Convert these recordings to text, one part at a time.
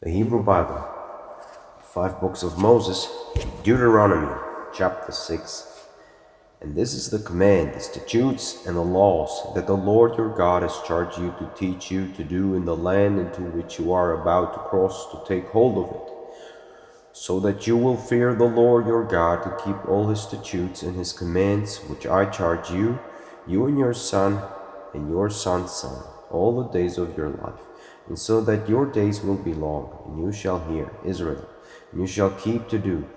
The Hebrew Bible, 5 books of Moses, Deuteronomy, chapter 6. And this is the command, the statutes, and the laws that the Lord your God has charged you to teach you to do in the land into which you are about to cross, to take hold of it, so that you will fear the Lord your God, to keep all his statutes and his commands, which I charge you, you and your son and your son's son, all the days of your life, and so that your days will be long, and you shall hear, Israel, and you shall keep to do,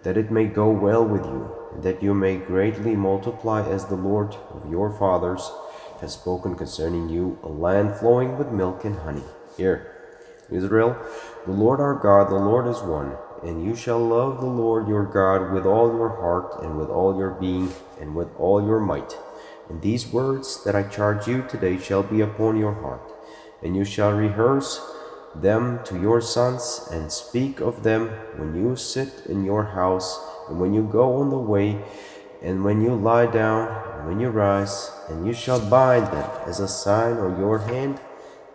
that it may go well with you, and that you may greatly multiply, as the Lord of your fathers has spoken concerning you, a land flowing with milk and honey. Hear, Israel, the Lord our God, the Lord is one, and you shall love the Lord your God with all your heart, and with all your being, and with all your might. And these words that I charge you today shall be upon your heart, and you shall rehearse them to your sons, and speak of them when you sit in your house, and when you go on the way, and when you lie down, and when you rise, and you shall bind them as a sign on your hand,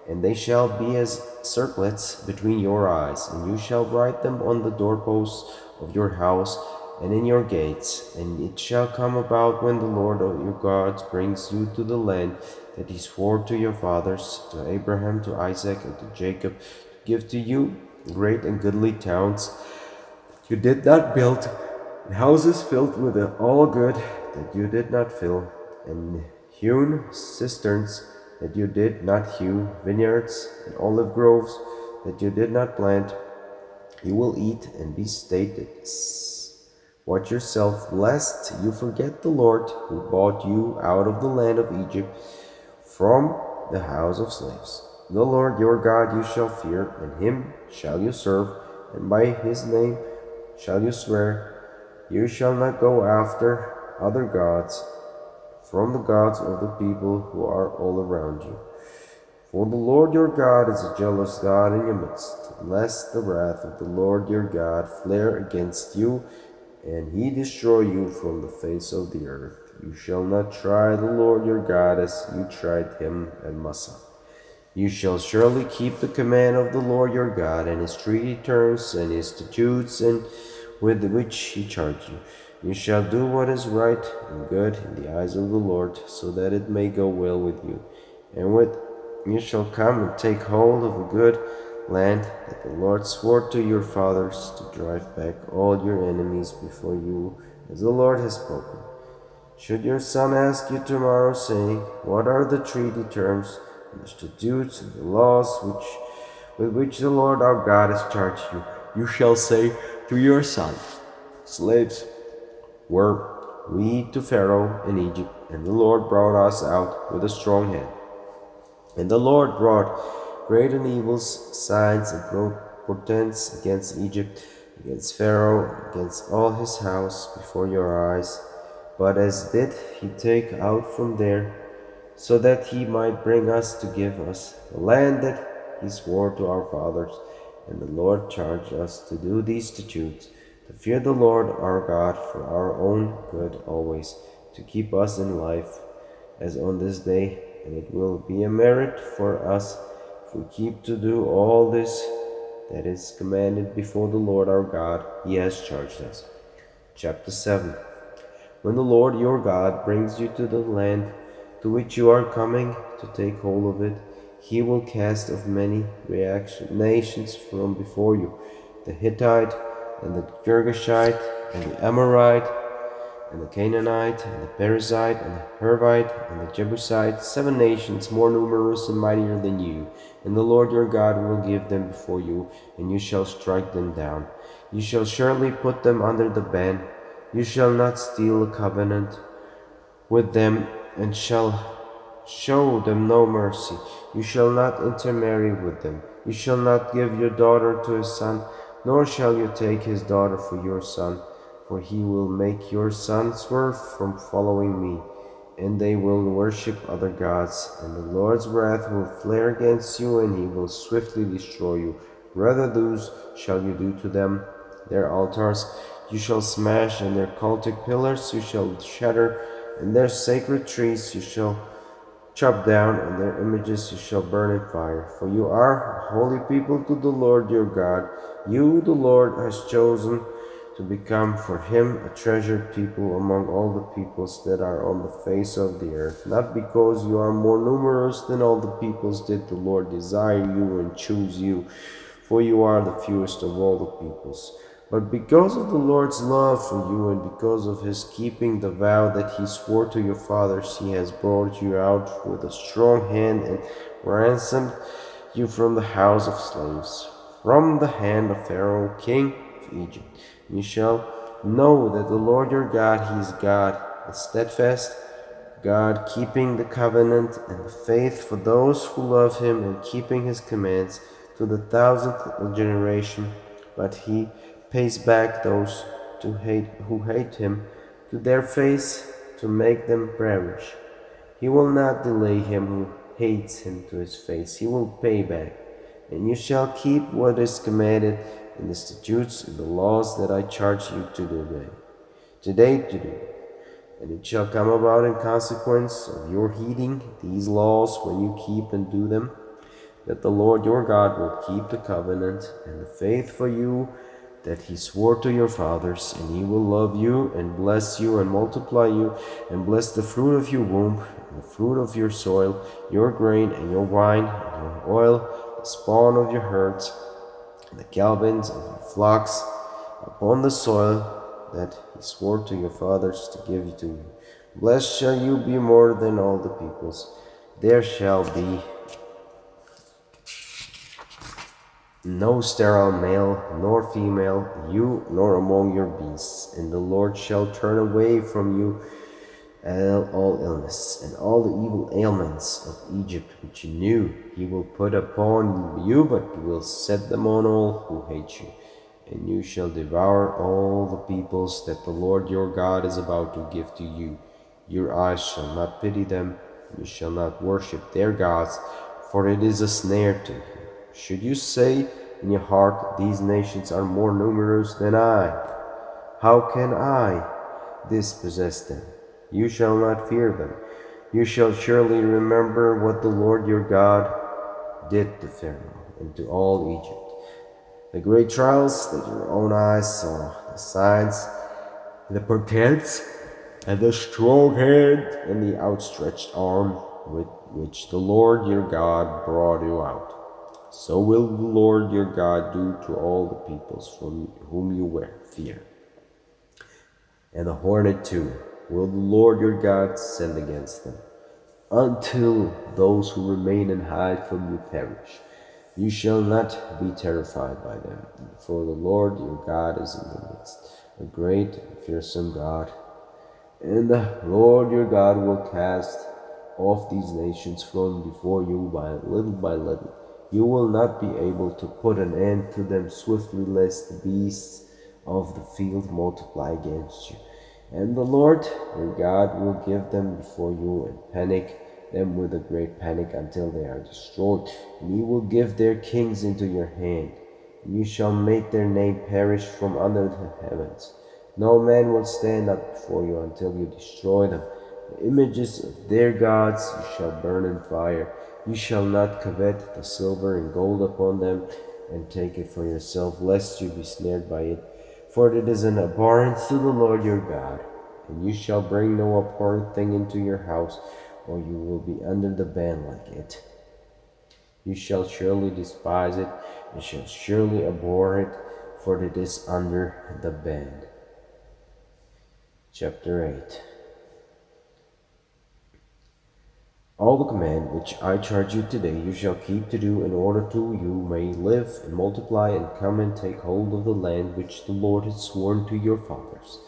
and they shall be as circlets between your eyes, and you shall write them on the doorposts of your house and in your gates. And it shall come about, when the Lord your God brings you to the land that he swore to your fathers, to Abraham, to Isaac, and to Jacob, to give to you great and goodly towns that you did not build, and houses filled with all good that you did not fill, and hewn cisterns that you did not hew, vineyards and olive groves that you did not plant. You will eat and be sated. Watch yourself, lest you forget the Lord who brought you out of the land of Egypt, from the house of slaves. The Lord your God you shall fear, and him shall you serve, and by his name shall you swear. You shall not go after other gods from the gods of the people who are all around you. For the Lord your God is a jealous God in your midst, lest the wrath of the Lord your God flare against you, and he destroy you from the face of the earth. You shall not try the Lord your God as you tried him at Massah. You shall surely keep the command of the Lord your God, and his treaty terms, and his statutes, and with which he charged you. You shall do what is right and good in the eyes of the Lord, so that it may go well with you. And with you shall come and take hold of a good land that the Lord swore to your fathers, to drive back all your enemies before you, as the Lord has spoken. Should your son ask you tomorrow, saying, what are the treaty terms, and the statutes, and the laws with which the Lord our God has charged you, you shall say to your son, slaves were we to Pharaoh in Egypt, and the Lord brought us out with a strong hand. And the Lord brought great and evil signs and portents against Egypt, against Pharaoh, against all his house before your eyes. But as did he take out from there, so that he might bring us to give us the land that he swore to our fathers. And the Lord charged us to do these statutes, to fear the Lord our God for our own good always, to keep us in life, as on this day. And it will be a merit for us if we keep to do all this that is commanded before the Lord our God he has charged us. Chapter 7. When the Lord your God brings you to the land to which you are coming to take hold of it, he will cast off many nations from before you, the Hittite, and the Girgashite, and the Amorite, and the Canaanite, and the Perizzite, and the Hivite, and the Jebusite, 7 nations more numerous and mightier than you. And the Lord your God will give them before you, and you shall strike them down. You shall surely put them under the ban. You shall not steal a covenant with them, and shall show them no mercy. You shall not intermarry with them. You shall not give your daughter to his son, nor shall you take his daughter for your son, for he will make your son swerve from following me, and they will worship other gods, and the Lord's wrath will flare against you, and he will swiftly destroy you. Rather those shall you do to them, their altars you shall smash, and their cultic pillars you shall shatter, and their sacred trees you shall chop down, and their images you shall burn in fire. For you are a holy people to the Lord your God. You, the Lord, has chosen to become for him a treasured people among all the peoples that are on the face of the earth. Not because you are more numerous than all the peoples did the Lord desire you and choose you, for you are the fewest of all the peoples. But because of the Lord's love for you, and because of his keeping the vow that he swore to your fathers, he has brought you out with a strong hand and ransomed you from the house of slaves, from the hand of Pharaoh, king of Egypt. You shall know that the Lord your God, he is God, a steadfast God, keeping the covenant and the faith for those who love him and keeping his commands to the 1,000th generation. But he pays back those who hate him to their face to make them perish. He will not delay him who hates him to his face. He will pay back. And you shall keep what is commanded in the statutes and the laws that I charge you today to do. And it shall come about in consequence of your heeding these laws when you keep and do them, that the Lord your God will keep the covenant and the faith for you that he swore to your fathers, and he will love you and bless you and multiply you and bless the fruit of your womb and the fruit of your soil, your grain and your wine and your oil, the spawn of your herds and the calvings of your flocks upon the soil that he swore to your fathers to give to you. Blessed shall you be more than all the peoples. There shall be no sterile male nor female, you nor among your beasts, and the Lord shall turn away from you all illness and all the evil ailments of Egypt which you knew. He will put upon you, but you will set them on all who hate you. And you shall devour all the peoples that the Lord your God is about to give to you. Your eyes shall not pity them, and you shall not worship their gods, for it is a snare to you. Should you say in your heart, these nations are more numerous than I, how can I dispossess them? You shall not fear them. You shall surely remember what the Lord your God did to Pharaoh and to all Egypt, the great trials that your own eyes saw, the signs, the portents, and the strong hand and the outstretched arm with which the Lord your God brought you out. So will the Lord your God do to all the peoples from whom you fear. And the hornet too will the Lord your God send against them, until those who remain and hide from you perish. You shall not be terrified by them, for the Lord your God is in your midst, a great and fearsome God. And the Lord your God will cast off these nations from before you by little. You will not be able to put an end to them swiftly, lest the beasts of the field multiply against you. And the Lord your God will give them before you and panic them with a great panic until they are destroyed. And he will give their kings into your hand, and you shall make their name perish from under the heavens. No man will stand up before you until you destroy them. The images of their gods you shall burn in fire. You shall not covet the silver and gold upon them, and take it for yourself, lest you be snared by it. For it is an abhorrence to the Lord your God. And you shall bring no abhorrent thing into your house, or you will be under the ban like it. You shall surely despise it, and shall surely abhor it, for it is under the ban. Chapter 8. All the command which I charge you today you shall keep to do, in order to you may live and multiply and come and take hold of the land which the Lord has sworn to your fathers.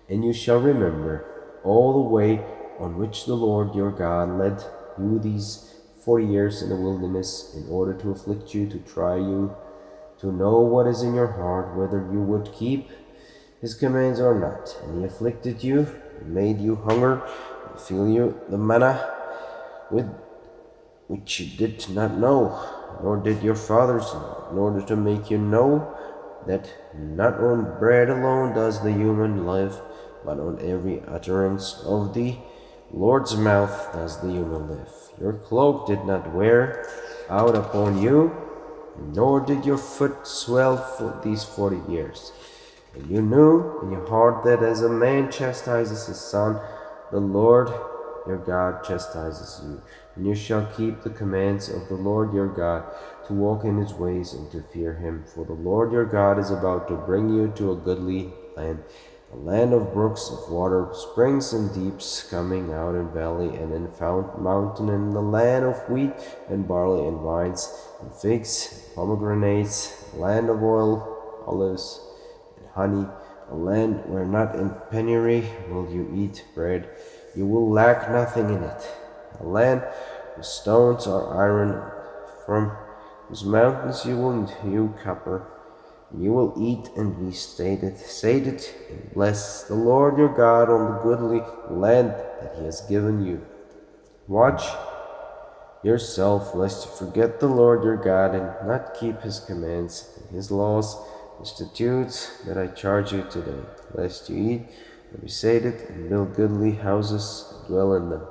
And you shall remember all the way on which the Lord your God led you these 40 years in the wilderness, in order to afflict you, to try you, to know what is in your heart, whether you would keep his commands or not. And he afflicted you, and made you hunger, and filled you the manna with which you did not know, nor did your fathers know, in order to make you know that not on bread alone does the human live, but on every utterance of the Lord's mouth does the human live. Your cloak did not wear out upon you, nor did your foot swell for these 40 years. And you knew in your heart that as a man chastises his son, the Lord your God chastises you. And you shall keep the commands of the Lord your God, to walk in his ways and to fear him. For the Lord your God is about to bring you to a goodly land, a land of brooks of water, springs and deeps, coming out in valley and in mountain, and a land of wheat and barley and vines and figs, pomegranates, a land of oil, olives, and honey, a land where not in penury will you eat bread, you will lack nothing in it, a land whose stones are iron, from whose mountains you will hew copper. You will eat and be sated, and bless the Lord your God on the goodly land that he has given you. Watch yourself, lest you forget the Lord your God and not keep his commands and his laws and statutes that I charge you today, lest you eat and be sated and build goodly houses and dwell in them.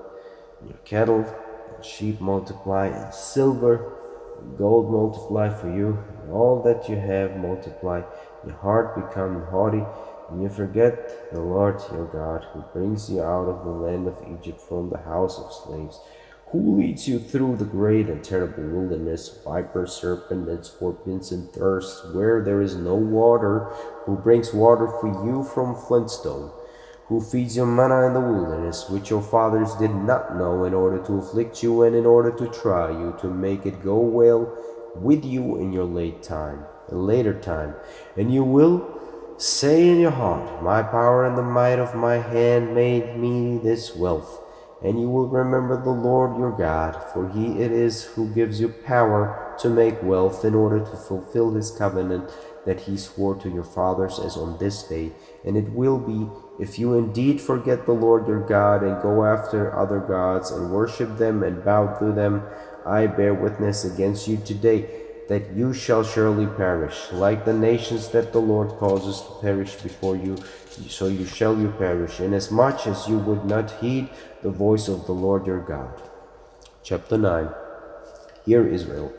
And your cattle and sheep multiply, and silver and gold multiply for you, and all that you have multiply. Your heart become haughty, and you forget the Lord your God, who brings you out of the land of Egypt from the house of slaves, who leads you through the great and terrible wilderness, vipers, serpents, and scorpions, and thirst, where there is no water, who brings water for you from flintstone, who feeds you manna in the wilderness, which your fathers did not know, in order to afflict you and in order to try you, to make it go well with you in your later time. And you will say in your heart, my power and the might of my hand made me this wealth. And you will remember the Lord your God, for he it is who gives you power to make wealth, in order to fulfill his covenant that he swore to your fathers, as on this day. And it will be, if you indeed forget the Lord your God, and go after other gods, and worship them, and bow to them, I bear witness against you today, that you shall surely perish, like the nations that the Lord causes to perish before you, so shall you perish, inasmuch as you would not heed the voice of the Lord your God. Chapter 9. Hear, Israel,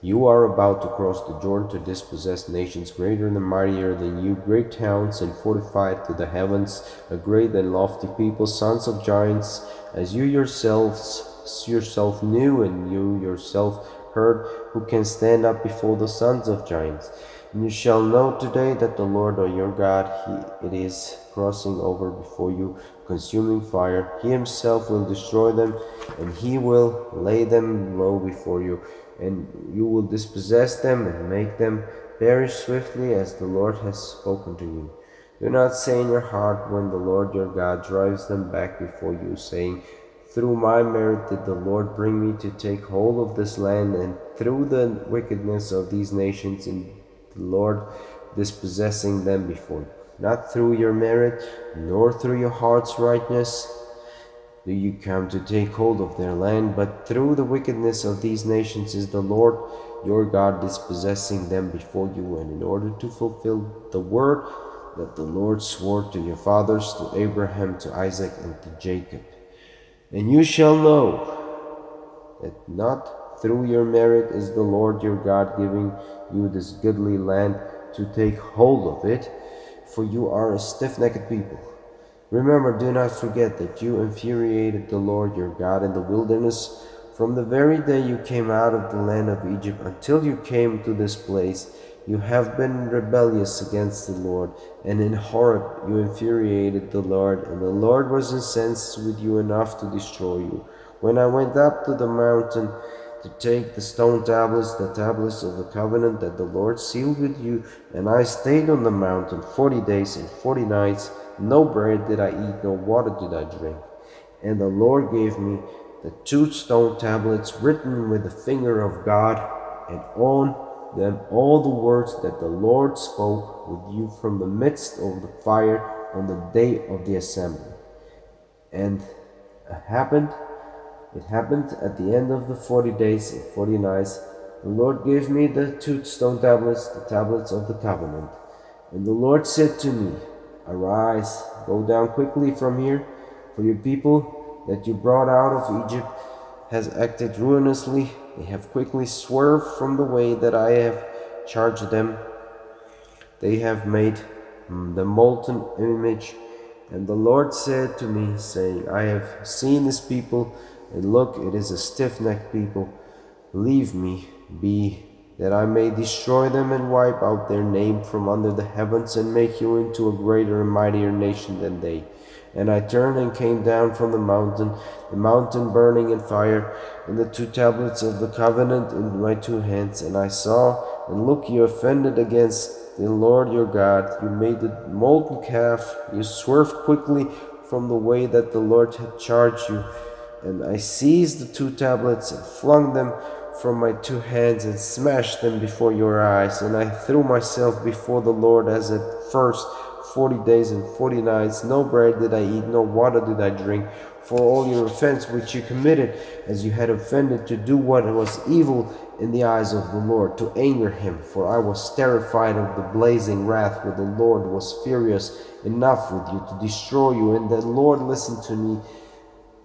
you are about to cross the Jordan to dispossess nations greater and mightier than you, great towns and fortified to the heavens, a great and lofty people, sons of giants, as you yourself knew, and you yourself heard, who can stand up before the sons of giants. And you shall know today that the Lord your God, it is crossing over before you, consuming fire. He himself will destroy them, and he will lay them low before you, and you will dispossess them and make them perish swiftly, as the Lord has spoken to you. Do not say in your heart, when the Lord your God drives them back before you, saying, through my merit did the Lord bring me to take hold of this land, and through the wickedness of these nations, and the Lord dispossessing them before you. Not through your merit, nor through your heart's rightness do you come to take hold of their land, but through the wickedness of these nations is the Lord your God dispossessing them before you, and in order to fulfill the word that the Lord swore to your fathers, to Abraham, to Isaac, and to Jacob. And you shall know that not through your merit is the Lord your God giving you this goodly land to take hold of it, for you are a stiff-necked people. Remember, do not forget that you infuriated the Lord your God in the wilderness from the very day you came out of the land of Egypt until you came to this place. You have been rebellious against the Lord, and in Horeb you infuriated the Lord, and the Lord was incensed with you enough to destroy you. When I went up to the mountain to take the stone tablets, the tablets of the covenant that the Lord sealed with you, and I stayed on the mountain 40 days and 40 nights, no bread did I eat, no water did I drink. And the Lord gave me the 2 stone tablets written with the finger of God, and on them all the words that the Lord spoke with you from the midst of the fire on the day of the assembly. And it happened at the end of the 40 days and 40 nights, the Lord gave me the 2 stone tablets, the tablets of the covenant. And the Lord said to me, arise, go down quickly from here, for your people that you brought out of Egypt has acted ruinously. They have quickly swerved from the way that I have charged them. They have made the molten image. And the Lord said to me, saying, I have seen this people, and look, it is a stiff-necked people. Leave me be, that I may destroy them and wipe out their name from under the heavens, and make you into a greater and mightier nation than they. And I turned and came down from the mountain burning in fire, and the 2 tablets of the covenant in my 2 hands. And I saw, and look, you offended against the Lord your God. You made the molten calf. You swerved quickly from the way that the Lord had charged you. And I seized the 2 tablets and flung them from my 2 hands and smashed them before your eyes. And I threw myself before the Lord as at first, 40 days and 40 nights. No bread did I eat, no water did I drink, for all your offense which you committed, as you had offended to do what was evil in the eyes of the Lord, to anger him. For I was terrified of the blazing wrath, for the Lord was furious enough with you to destroy you. And the Lord listened to me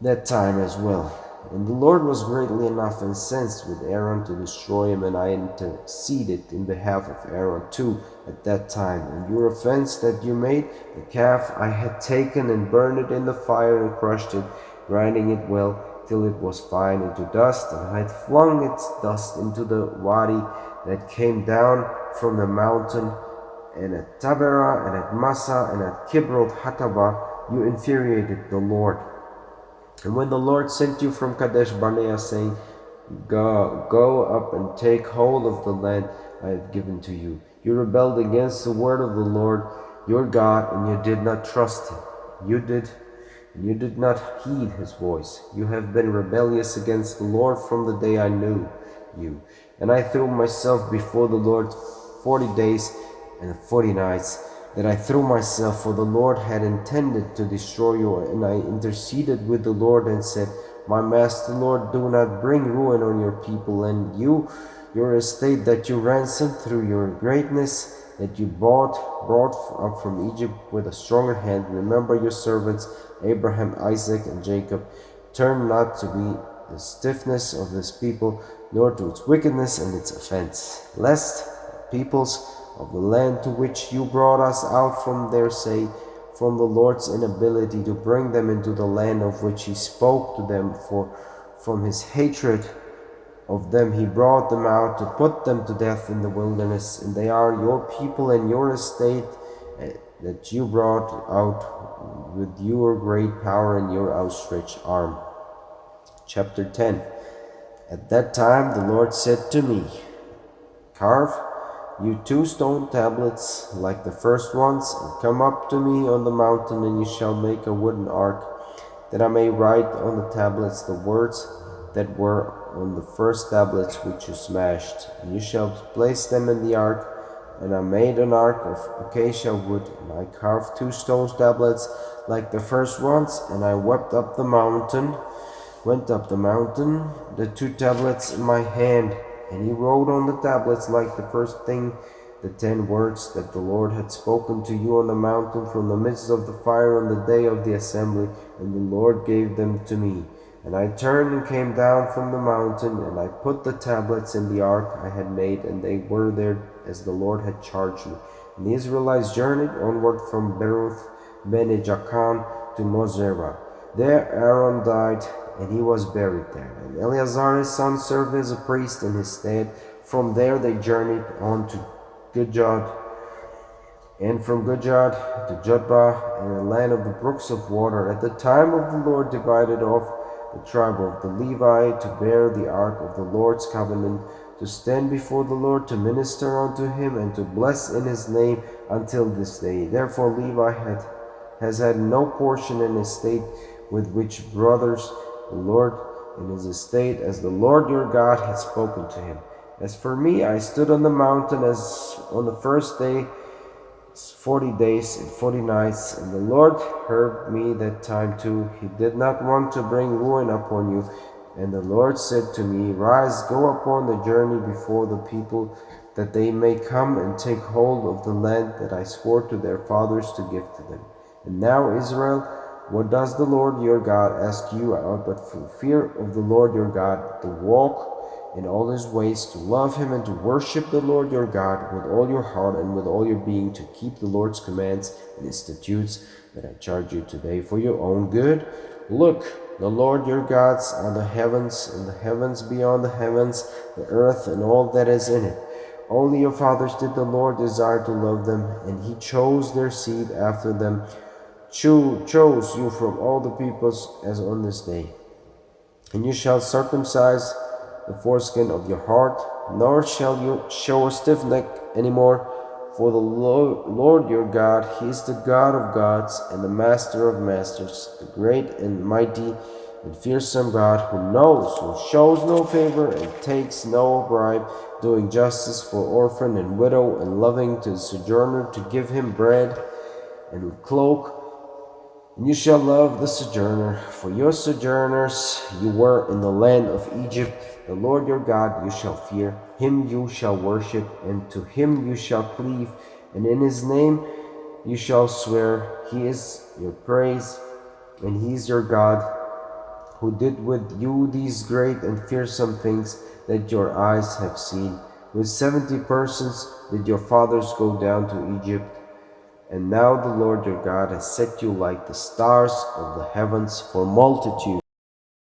that time as well. And the Lord was greatly enough incensed with Aaron to destroy him, and I interceded in behalf of Aaron too at that time. And your offense that you made, the calf I had taken and burned it in the fire and crushed it, grinding it well till it was fine into dust, and I had flung its dust into the wadi that came down from the mountain. And at Taberah and at Massa and at Kibroth Hattaavah you infuriated the Lord. And when the Lord sent you from Kadesh Barnea, saying, Go up and take hold of the land I have given to you, you rebelled against the word of the Lord your God, and you did not trust him. You did not heed his voice. You have been rebellious against the Lord from the day I knew you. And I threw myself before the Lord 40 days and 40 nights, that I threw myself, for the Lord had intended to destroy you. And I interceded with the Lord and said, My master Lord, do not bring ruin on your people and your estate that you ransomed through your greatness, that you brought up from Egypt with a stronger hand. Remember your servants Abraham, Isaac, and Jacob. Turn not to be the stiffness of this people, nor to its wickedness and its offense, lest peoples of the land to which you brought us out from there say, from the Lord's inability to bring them into the land of which he spoke to them, for from his hatred of them he brought them out to put them to death in the wilderness. And they are your people and your estate that you brought out with your great power and your outstretched arm. Chapter 10. At that time the Lord said to me, Carve you 2 stone tablets like the first ones, and come up to me on the mountain, and you shall make a wooden ark, that I may write on the tablets the words that were on the first tablets which you smashed. And you shall place them in the ark. And I made an ark of acacia wood, and I carved 2 stone tablets like the first ones, and I went up the mountain, the 2 tablets in my hand. And he wrote on the tablets like the first thing the 10 words that the Lord had spoken to you on the mountain from the midst of the fire on the day of the assembly. And the Lord gave them to me. And I turned and came down from the mountain, and I put the tablets in the ark I had made, and they were there as the Lord had charged me. And the Israelites journeyed onward from Beroth Bene Jaakan to Moserah. There Aaron died, and he was buried there. And Eleazar his son served as a priest in his stead. From there they journeyed on to Gujad, and from Gujad to Jotbah, in the land of the brooks of water. At the time of the Lord divided off the tribe of the Levi to bear the ark of the Lord's covenant, to stand before the Lord, to minister unto him, and to bless in his name until this day. Therefore Levi has had no portion in estate with which brothers the Lord in his estate, as the Lord your God had spoken to him. As for me, I stood on the mountain as on the first day, 40 days and 40 nights, and the Lord heard me that time too. He did not want to bring ruin upon you. And the Lord said to me, Rise, go upon the journey before the people, that they may come and take hold of the land that I swore to their fathers to give to them. And now, Israel, What does the Lord your God ask you out but for fear of the Lord your God, to walk in all his ways, to love him and to worship the Lord your God with all your heart and with all your being, to keep the Lord's commands and his statutes that I charge you today for your own good? Look, the Lord your gods are the heavens, and the heavens beyond the heavens, the earth and all that is in it. Only your fathers did the Lord desire to love them, and he chose their seed after them, chose you from all the peoples as on this day. And you shall circumcise the foreskin of your heart, nor shall you show a stiff neck any more. For the Lord your God, he is the God of gods and the Master of masters, the great and mighty and fearsome God, who shows no favor and takes no bribe, doing justice for orphan and widow, and loving to the sojourner, to give him bread and cloak. And you shall love the sojourner, for your sojourners you were in the land of Egypt. The Lord your God you shall fear, him you shall worship, and to him you shall cleave, and in his name you shall swear. He is your praise, and he is your God, who did with you these great and fearsome things that your eyes have seen. With 70 persons did your fathers go down to Egypt. And now the Lord your God has set you like the stars of the heavens for multitude.